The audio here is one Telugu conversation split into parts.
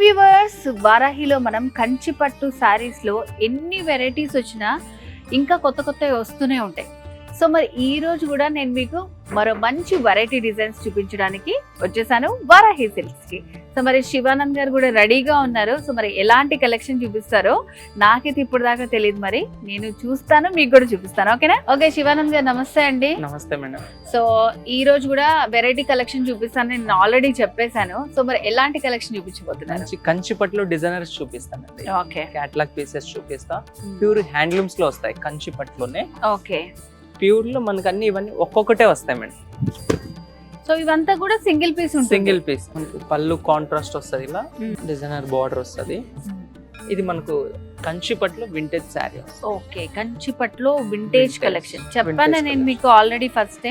వ్యూవర్స్, వారాహిలో మనం కంచి పట్టు సారీస్ లో ఎన్ని వెరైటీస్ వచ్చినా ఇంకా కొత్త కొత్తవి వస్తూనే ఉంటాయి. సో మరి ఈ రోజు కూడా నేను మీకు మరో మంచి వెరైటీ డిజైన్స్ చూపించడానికి వచ్చేసాను వారాహి సిల్క్స్ కి. సో మరి శివానంద్ గారు కూడా రెడీగా ఉన్నారు. సో మరి ఎలాంటి కలెక్షన్ చూపిస్తారో నాకైతే ఇప్పుడు దాకా తెలియదు, మరి నేను చూస్తాను, మీకు కూడా చూపిస్తాను. ఓకేనా? ఓకే శివానంద్ గారు, నమస్తే అండి. నమస్తే మేడం. సో ఈ రోజు కూడా వెరైటీ కలెక్షన్ చూపిస్తాను, నేను ఆల్రెడీ చెప్పేశాను. సో మరి ఎలాంటి కలెక్షన్ చూపించబోతున్నారు? కంచి పట్టులో డిజైనర్స్ చూపిస్తానండి. ఓకే, క్యాటలాగ్ పీసెస్ చూపిస్తా. ప్యూర్ హ్యాండ్లూమ్స్ లో వస్తాయి కంచి పట్టులోనే. ఓకే, ప్యూర్ లో మనకు అన్ని ఇవన్నీ ఒక్కొక్కటే వస్తాయి మేడం. సో ఇవంతా కూడా సింగిల్ పీస్ ఉంటుంది. సింగిల్ పీస్ మనకు పళ్ళు కాంట్రాస్ట్ వస్తుంది, ఇలా డిజైనర్ బార్డర్ వస్తుంది. ఇది మనకు కంచి పట్టులో వింటేజ్ శారీ. ఓకే, కంచి పట్టులో వింటేజ్ కలెక్షన్ చెప్పాను నేను మీకు ఆల్రెడీ ఫస్ట్.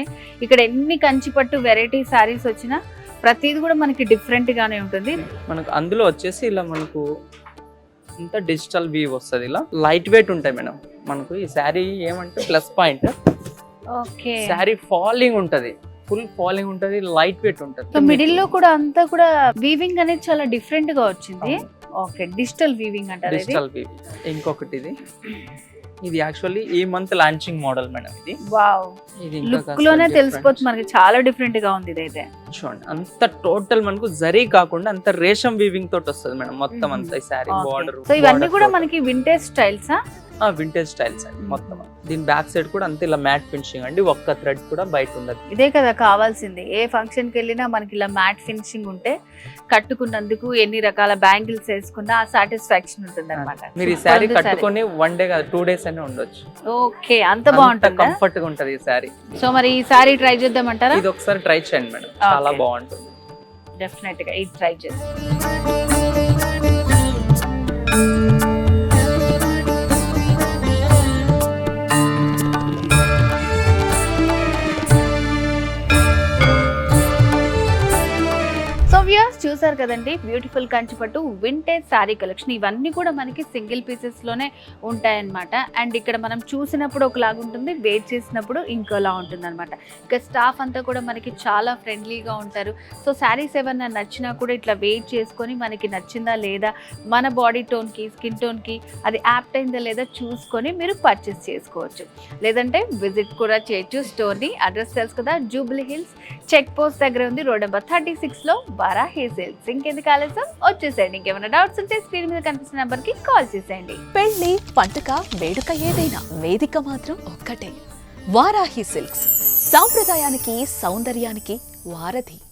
ఇక్కడ ఎన్ని కంచి పట్టు వెరైటీ శారీస్ వచ్చినా ప్రతిది కూడా మనకి డిఫరెంట్ గానే ఉంటుంది. మనకు అందులో వచ్చేసి ఇలా మనకు ఇంత డిజిటల్ వీవ్ వస్తుంది, ఇలా లైట్ వెయిట్ ఉంటాయి మేడం. మనకు ఈ శారీ ఏమంటే plus point, okay, sari falling ఉంటది, ఫుల్ ఫాలింగ్ ఉంటది, లైట్ వెయిట్ ఉంటది. సో మిడిల్ లో కూడా అంతా కూడా వీవింగ్ అనేది చాలా డిఫరెంట్ గా వచ్చింది. ఓకే, డిజిటల్ వీవింగ్ అంటారు. Digital weaving. ఇంకొకటి ఇది యాక్చువల్లీ ఈ మంత్ లాంచింగ్ మోడల్ మేడం. ఇది వావ్, ఇది లుక్ లోనే తెలిసిపోతుంది మనకి, చాలా డిఫరెంట్ గా ఉంది ఇదైతే. చూడండి, అంత టోటల్ మనకు జరీ కాకుండా అంత రేషం వీవింగ్ తోటి వస్తుంది మేడం మొత్తం అంతా ఈ సారీ బార్డర్. సో ఇవన్నీ కూడా మనకి వింటేజ్ స్టైల్సా? వింటేజ్ స్టైల్స్ అండి మొత్తం. దీని బ్యాక్ సైడ్ కూడా అంతే ఇలా మ్యాట్ ఫినిషింగ్ అండి, ఒక్క థ్రెడ్ కూడా బయట ఉండదు. ఇదే కదా కావాల్సింది. ఏ ఫంక్షన్ కి వెళ్ళినా మనకి ఇలా మ్యాట్ ఫినిషింగ్ ఉంటే కట్టుకున్నందుకు ఎన్ని రకాల బ్యాంగిల్స్ వేసుకున్నా ఆ సాటిస్ఫాక్షన్ ఉంటుంది అనమాట. మీరు ఈ శారీ కట్టుకొని 1 డే కాదు 2 days అయినా ఉండొచ్చు. ఓకే, అంత బాగుంటుంది, కంఫర్ట్ గా ఉంటది ఈ శారీ. సో మరి ఈ శారీ ట్రై చేద్దామంటారా? ఇది ఒకసారి ట్రై చేయండి మేడం, చాలా బాగుంటుంది. డెఫినెట్ గా ఇది ట్రై చేద్దాం. చూసారు కదండి, బ్యూటిఫుల్ కంచిపట్టు వింటేజ్ శారీ కలెక్షన్. ఇవన్నీ కూడా మనకి సింగిల్ పీసెస్ లోనే ఉంటాయన్నమాట. అండ్ ఇక్కడ మనం చూసినప్పుడు ఒకలాగా ఉంటుంది, వెయిట్ చేసినప్పుడు ఇంకోలా ఉంటుంది అనమాట. ఇక స్టాఫ్ అంతా కూడా మనకి చాలా ఫ్రెండ్లీగా ఉంటారు. సో శారీస్ ఏమన్నా నచ్చినా కూడా ఇట్లా వెయిట్ చేసుకొని మనకి నచ్చిందా లేదా, మన బాడీ టోన్కి స్కిన్ టోన్కి అది యాప్ట్ అయిందా లేదా చూసుకొని మీరు పర్చేస్ చేసుకోవచ్చు. లేదంటే విజిట్ కూడా చేయొచ్చు స్టోర్ని. అడ్రస్ తెలుసు కదా, జూబ్లీ హిల్స్ చెక్ పోస్ట్ దగ్గర ఉంది, రోడ్ నెంబర్ 36లో వారాహి సిల్క్స్. ఇంకెందుకు ఆలస్యం, వచ్చేసేయండి. ఇంకేమైనా డౌట్స్ ఉంటే స్క్రీన్ మీద కనిపిస్తున్న నెంబర్ కి కాల్ చేసేయండి. పెళ్లి పండుగ వేడుక ఏదైనా వేదిక మాత్రం ఒక్కటే, వారాహి సిల్క్స్. సాంప్రదాయానికి సౌందర్యానికి వారధి.